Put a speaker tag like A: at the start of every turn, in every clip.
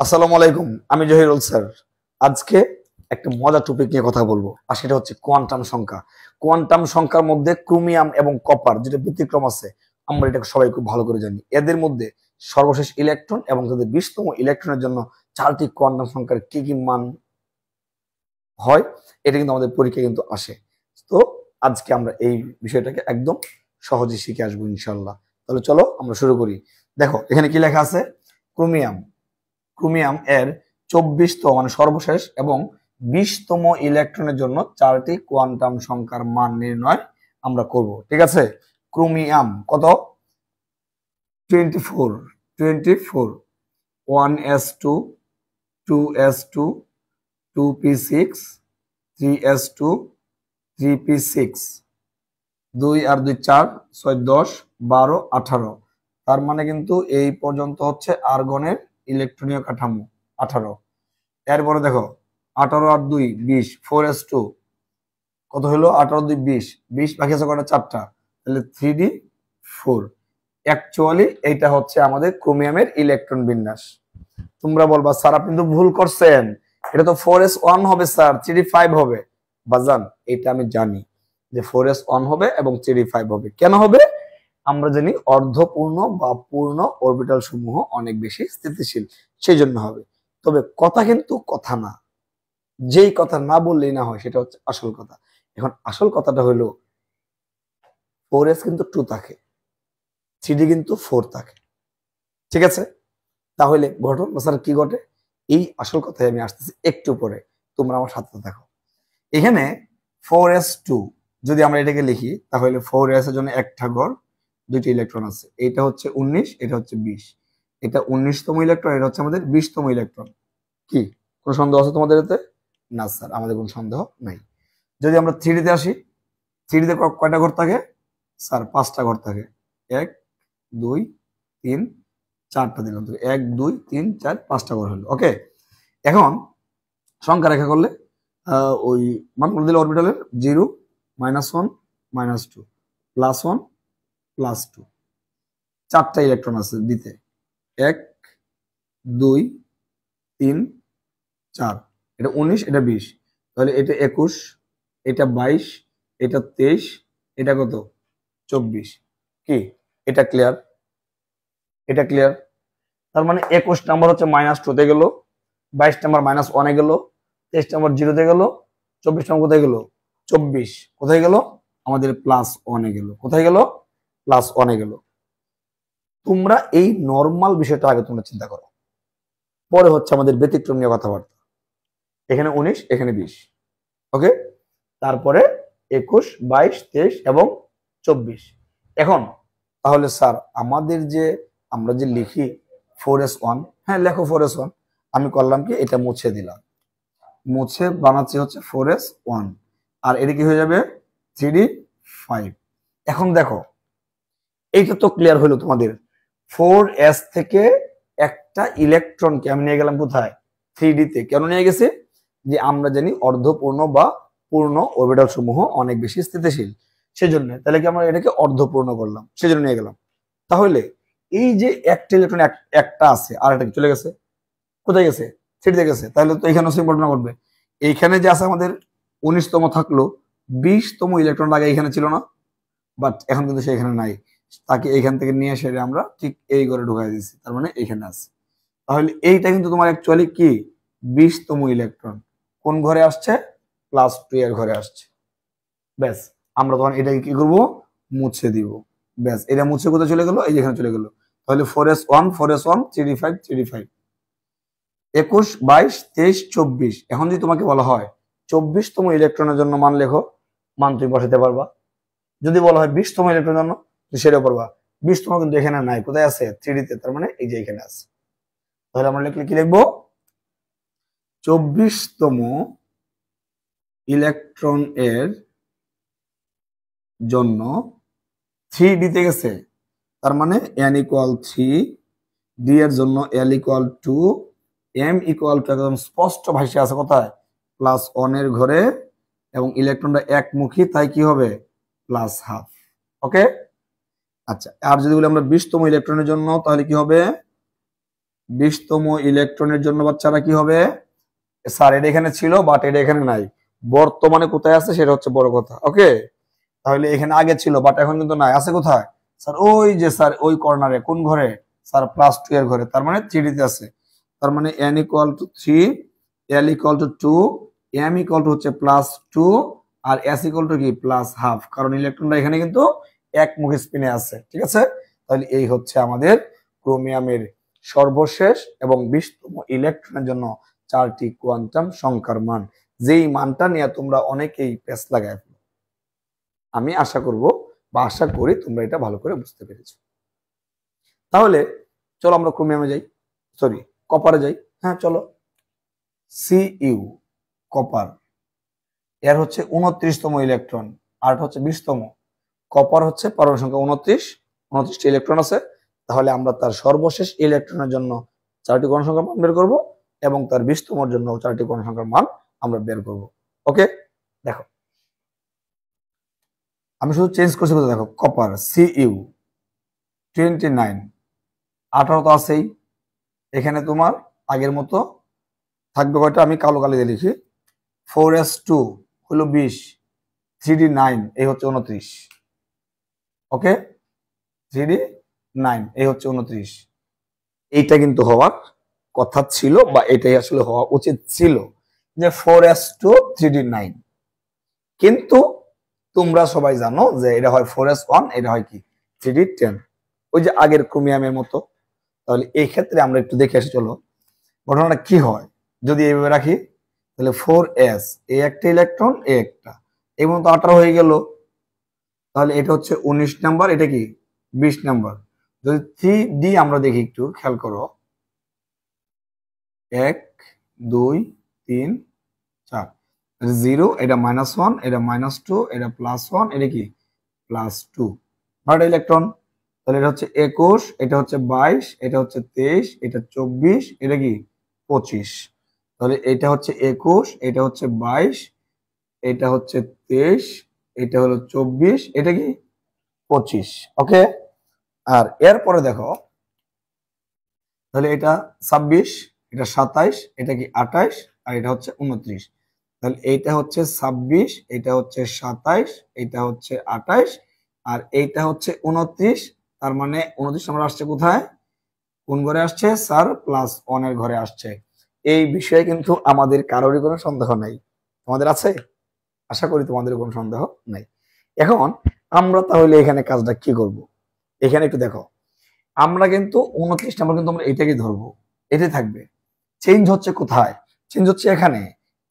A: আসসালামু আলাইকুম, আমি জহিরুল স্যার। আজকে একটা মজার টপিক নিয়ে কথা বলবো, আর সেটা হচ্ছে কোয়ান্টাম সংখ্যা। কোয়ান্টাম সংখ্যার মধ্যে ক্রোমিয়াম এবং কপার যেটা ব্যতিক্রম আছে, আমরা এটা সবাই খুব ভালো করে জানি। এদের মধ্যে সর্বশেষ ইলেকট্রন এবং তাদের 20তম ইলেকট্রনের জন্য চারটি কোয়ান্টাম সংখ্যার কি কি মান হয়, এটা কিন্তু আমাদের পরীক্ষায় কিন্তু আসে। তো আজকে আমরা এই বিষয়টাকে একদম সহজে শিখে আসবো ইনশাল্লাহ। তাহলে চলো আমরা শুরু করি। দেখো এখানে কি লেখা আছে। ক্রোমিয়াম ক্রোমিয়াম এর 24তম মানে সর্বশেষ এবং 20তম ইলেকট্রনের জন্য চারটি কোয়ান্টাম সংখ্যার মান নির্ণয় আমরা করব। ঠিক আছে। ক্রোমিয়াম কত? 24, 24, 1s2, 2s2, 2p6, 3s2, 3p6, 2 আর 2 4, 6 10, 12, 18। তার মানে কিন্তু এই পর্যন্ত হচ্ছে আর্গনের ইলেকট্রনীয় কাঠামো 18। এরপরে দেখো 18 আর 2 20, 4s2 কত হলো? 18 2 20, 20 বাকি আছে কটা? 4টা, তাহলে 3d4। অ্যাকচুয়ালি এইটা হচ্ছে আমাদের ক্রোমিয়ামের ইলেকট্রন বিন্যাস। তোমরা বলবা স্যার আপনি তো ভুল করছেন, এটা তো 4s1 হবে স্যার, 3d5 হবে। বাজান এটা আমি জানি যে 4s1 হবে এবং 3d5 হবে। কেন হবে? আমরা জানি অর্ধপূর্ণ বা পূর্ণ অরবিটাল সমূহ অনেক বেশি স্থিতিশীল, সেই জন্য হবে। তবে কথা কিন্তু কথা না, যেই কথা না বললেই না হয় সেটা হচ্ছে আসল কথা। এখন আসল কথাটা হলো 4s কিন্তু 2 থাকে, 3d কিন্তু 4 থাকে। ঠিক আছে। তাহলে ঘটনা স্যার কি ঘটে, এই আসল কথায় আমি আসতেছি একটু পরে, তোমরা আমার সাথে দেখো। এখানে 4s2 যদি আমরা এটাকে লিখি তাহলে 4s এর জন্য একটা ঘর, দুইটি ইলেকট্রন আছে। এটা হচ্ছে 19, এটা হচ্ছে 20। এটা 19তম ইলেকট্রন, এটা হচ্ছে আমাদের 20তম ইলেকট্রন। কি কোনো সন্দেহ আছে তোমাদের এতে? না স্যার, আমাদের কোনো সন্দেহ নাই। যদি আমরা 3d তে আসি, 3d তে কয়টা ঘর থাকে স্যার? 5টা ঘর থাকে। 1 2 3 4টা দিলাম তো, 1 2 3 4 5টা ঘর হলো। ওকে। এখন সংখ্যা রেখা করলে ওই মানগুলো দিলে অরবিটালের 0 -1 -2 +1 +2, 4টা ইলেকট্রন আছে দিতে। 1 2 3 4, এটা 19, এটা 20, তাহলে এটা 21, এটা 22, এটা 23, এটা কত? 24। কি এটা ক্লিয়ার? এটা ক্লিয়ার? তার মানে 21 নাম্বার হচ্ছে -2 তে গেল, 22 নাম্বার -1 এ গেল, 23 নাম্বার 0 তে গেল, 24 নাম্বার কোথায় গেল? 24 কোথায় গেল? আমাদের +1 এ গেল। কোথায় গেল? +1 এ গেল। তোমরা এই নর্মাল বিষয়টা আগে তোমরা চিন্তা করো, পরে হচ্ছে আমাদের ব্যতিক্রম নিয়ে কথাবার্তা। এখানে 19, এখানে 20। ওকে। তারপরে 21, 22, 23 এবং 24। এখন তাহলে স্যার আমাদের যে আমরা যে লিখি 4s1, হ্যাঁ লেখো 4s1। আমি করলাম কি, এটা মুছে দিলাম, মুছে বানাচ্ছি হচ্ছে 4s1, আর এটা কি হয়ে যাবে? 3d5। এখন দেখো এইটা তো ক্লিয়ার হলো তোমাদের। 4s থেকে একটা ইলেকট্রনকে আমি নিয়ে গেলাম কোথায়? 3d তে। কেন নিয়ে গেছে? যে আমরা জানি অর্ধপূর্ণ বা পূর্ণ অরবিটাল সমূহ অনেক বেশি স্থিতিশীল, সেজন্য। তাহলে কি আমরা এটাকে অর্ধপূর্ণ করলাম, সেজন্য নিয়ে গেলাম। তাহলে এই যে একটা ইলেকট্রন একটা আছে, আর একটা চলে গেছে, কোথায় গেছে? 3d তে গেছে। তাহলে তো এখানে সেম ঘটনা ঘটবে। এইখানে যে আছে আমাদের 19তম থাকলো, 20তম ইলেকট্রন আগে এখানে ছিল না, বাট এখন কিন্তু সে এখানে নাই। তাকে এখান থেকে নিয়ে এসে আমরা ঠিক এই ঘরে ঢুকাই দিচ্ছি, তার মানে এখানে আছে। তাহলে এইটা কিন্তু তোমার অ্যাকচুয়ালি কি 20তম ইলেকট্রন কোন ঘরে আসছে? +2 এর ঘরে আসছে। ব্যাস, আমরা তখন এটাকে কি করব? মুছে দিব। ব্যাস, এটা মুছে কোথায় চলে গেল? এই যেখানে চলে গেল। তাহলে 4s1, 4s1, 3d5, 3d5, 21, 22, 23, 24। এখন যদি তোমাকে বলা হয় 24তম ইলেকট্রনের জন্য মান লেখো, মান তুমি বসাতে পারবা। যদি বলা হয় 20তম ইলেকট্রনের জন্য, সেটাও পারবা। 20তম কিন্তু এখানে নাই, কোথায় আছে? 3d তে, তার মানে এই যে এখানে আছে। তাহলে আমরা লিখলে কি লিখবো? 24তম ইলেকট্রন এর জন্য 3d তে গেছে, তার মানে n = 3, d এর জন্য l = 2, m = একদম স্পষ্ট ভাষা আছে কোথায়? +1 এর ঘরে, এবং ইলেকট্রনটা একমুখী, তাই কি হবে? +12। ওকে। আচ্ছা, আর যদি বলি আমরা 20তম ইলেকট্রনের জন্য, তাহলে কি হবে? 20তম ইলেকট্রনের জন্য বাচ্চারা কি হবে? স্যার এটা এখানে ছিল বাট এটা এখানে নাই, বর্তমানে কোথায় আছে সেটা হচ্ছে বড় কথা। ওকে, তাহলে এখানে আগে ছিল বাট এখন কিন্তু নাই, আছে কোথায় স্যার? ওই যে স্যার ওই কর্নারে, কোন ঘরে স্যার? +2 এর ঘরে, তার মানে 3D তে আছে। তার মানে n = 3, l = 2, m = হচ্ছে +2 আর s = কি +½ কারণ ইলেকট্রনটা এখানে কিন্তু একমুখী স্পিনে আছে। ঠিক আছে, তাহলে এই হচ্ছে আমাদের ক্রোমিয়ামের সর্বশেষ এবং 20তম ইলেকট্রনের জন্য 4টি কোয়ান্টাম সংখ্যার মান, যেই মানটা নিয়ে তোমরা অনেকেই পেস লাগায়। আমি আশা করব বা আশা করি তোমরা এটা ভালো করে বুঝতে পেরেছো। তাহলে চলো আমরা ক্রোমিয়ামে যাই, সরি কপারে যাই। হ্যাঁ চলো, Cu কপার, এর হচ্ছে 29তম ইলেকট্রন, আর হচ্ছে 20তম। কপার হচ্ছে পরমাণু সংখ্যা 29টি ইলেকট্রন আছে। তাহলে আমরা তার সর্বশেষ ইলেকট্রনের জন্য 4টি কোয়ান্টাম সংখ্যার মান বের করব এবং তার 20তমের জন্য 4টি কোয়ান্টাম সংখ্যার মান আমরা বের করব। ওকে, দেখো আমি শুধু চেঞ্জ করছি, দেখো কপার Cu 29, 18 তো আছেই, এখানে তোমার আগের মতো থাকবে কয়টা? আমি কালো কালি দিয়ে লিখি, 4s2 হলো 20, 3d9 এই হচ্ছে 29। ওকে, 3d9 এই হচ্ছে 29। এইটা কিন্তু হওয়ার কথা ছিল বা এটাই আসলে হওয়া উচিত ছিল যে 4s2 3d9, কিন্তু তোমরা সবাই জানো যে এটা হয় 4s1, এটা হয় কি 3d10, ওই যে আগের ক্রোমিয়ামের মতো। তাহলে এই ক্ষেত্রে আমরা একটু দেখে আসি, চলো ঘটনাটা কি হয় যদি এইভাবে রাখি। তাহলে 4s এই একটা ইলেকট্রন, এই একটা, এই মতো 18 হয়ে গেল। তাহলে এটা হচ্ছে 19 নাম্বার, এটা কি 20 নাম্বার। যদি 3d আমরা দেখি, একটু খেয়াল করো, 1 2 3 4, 0, এটা -1, এটা -2, এটা +1, এটা কি +2, 9টা ইলেকট্রন। তাহলে এটা হচ্ছে 21, এটা হচ্ছে 22, এটা হচ্ছে 23, এটা 24, এটা কি 25। তাহলে এটা হচ্ছে 21, এটা হচ্ছে 22, এটা হচ্ছে 23, এটা হলো 24, এটা কি 25। ওকে, আর এরপরে দেখো, তাহলে এটা 26, এটা 27, এটা কি 28, আর এটা হচ্ছে 29। তাহলে এইটা হচ্ছে 26, এটা হচ্ছে 27, এটা হচ্ছে 28, আর এইটা হচ্ছে 29। তার মানে 29 নম্বর আসছে কোথায়, কোন ঘরে আসছে স্যার? +1 এর ঘরে আসছে। এই বিষয়ে কিন্তু আমাদের কারোরই কোনো সন্দেহ নাই। তোমাদের আছে? আশা করি তোমাদের কোনো সন্দেহ নাই। এখন আমরা তাহলে এখানে কাজটা কি করব? এখানে একটু দেখো, আমরা কিন্তু 29 নাম্বার কিন্তু আমরা এটাকে ধরবো, এটাই থাকবে। চেঞ্জ হচ্ছে কোথায়? চেঞ্জ হচ্ছে এখানে।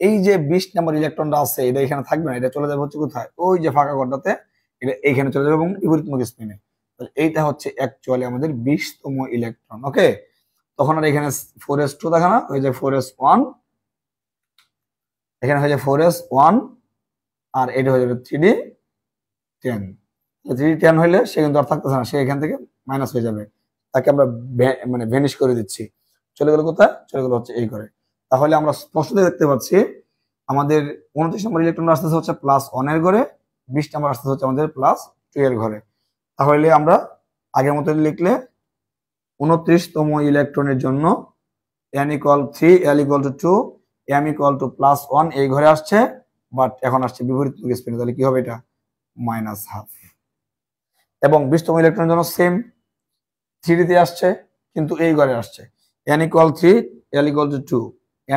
A: এই যে 20 নাম্বার ইলেকট্রনটা আছে, এটা এখানে থাকবে না, এটা চলে যাবে হচ্ছে কোথায়? ওই যে ফাঁকা ঘরটাতে, এটা এইখানে চলে যাবে এবং বিপরীতমুখী স্পিনে। তাহলে এইটা হচ্ছে অ্যাকচুয়ালি আমাদের 20তম ইলেকট্রন। ওকে, তখন আর এখানে 4s2 দেখা না, ওই যে 4s1, এখানে হয়ে যায় 4s1, আর এটা হয়ে যাবে 3d10। 3d10 হইলে সে কিন্তু আর থাকতেছে না, সে এখান থেকে মাইনাস হয়ে যাবে, তাকে আমরা মানে ভ্যানিশ করে দিচ্ছি। চলে গেল কোথায়? চলে গেল হচ্ছে এই ঘরে। তাহলে আমরা স্পষ্ট দেখতে পাচ্ছি আমাদের 29 নম্বর ইলেকট্রন আসতেছে হচ্ছে +1 এর ঘরে, 20 নম্বর আসতেছে হচ্ছে আমাদের +2 এর ঘরে। তাহলে আমরা আগের মতো লিখলে 29তম ইলেকট্রনের জন্য n = 3, l = 2, m = +1 এই ঘরে আসছে, বাট এখন আসছে বিপরীতমুখী স্পিনে। তাহলে কি হবে? এটা -½ এবং 20তম ইলেকট্রনের জন্য সেম, 3d তে আসছে কিন্তু এই ঘরে আসছে, n = 3, l = 2,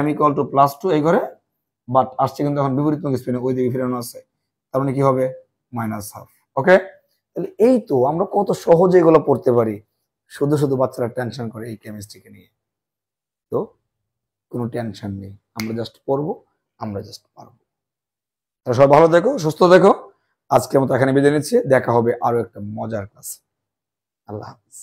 A: m = +2 এই ঘরে, বাট আসছে কিন্তু এখন বিপরীতমুখী স্পিনে, ওই দিকে ফিরানো আছে। তার মানে কি হবে? -½ ওকে, তাহলে এই তো আমরা কত সহজে এগুলো পড়তে পারি। শুধু শুধু বাচ্চারা টেনশন করে এই কেমিস্ট্রিকে নিয়ে। তো কোনো টেনশন নেই, আমরা জাস্ট পড়বো, আমরা জাস্ট পারবো। তাহলে সবাই ভালো দেখো, সুস্থ দেখো। আজকের মতো এখানে বিদায় নিচ্ছি, দেখা হবে আরো একটা মজার ক্লাসে। আল্লাহ হাফিজ।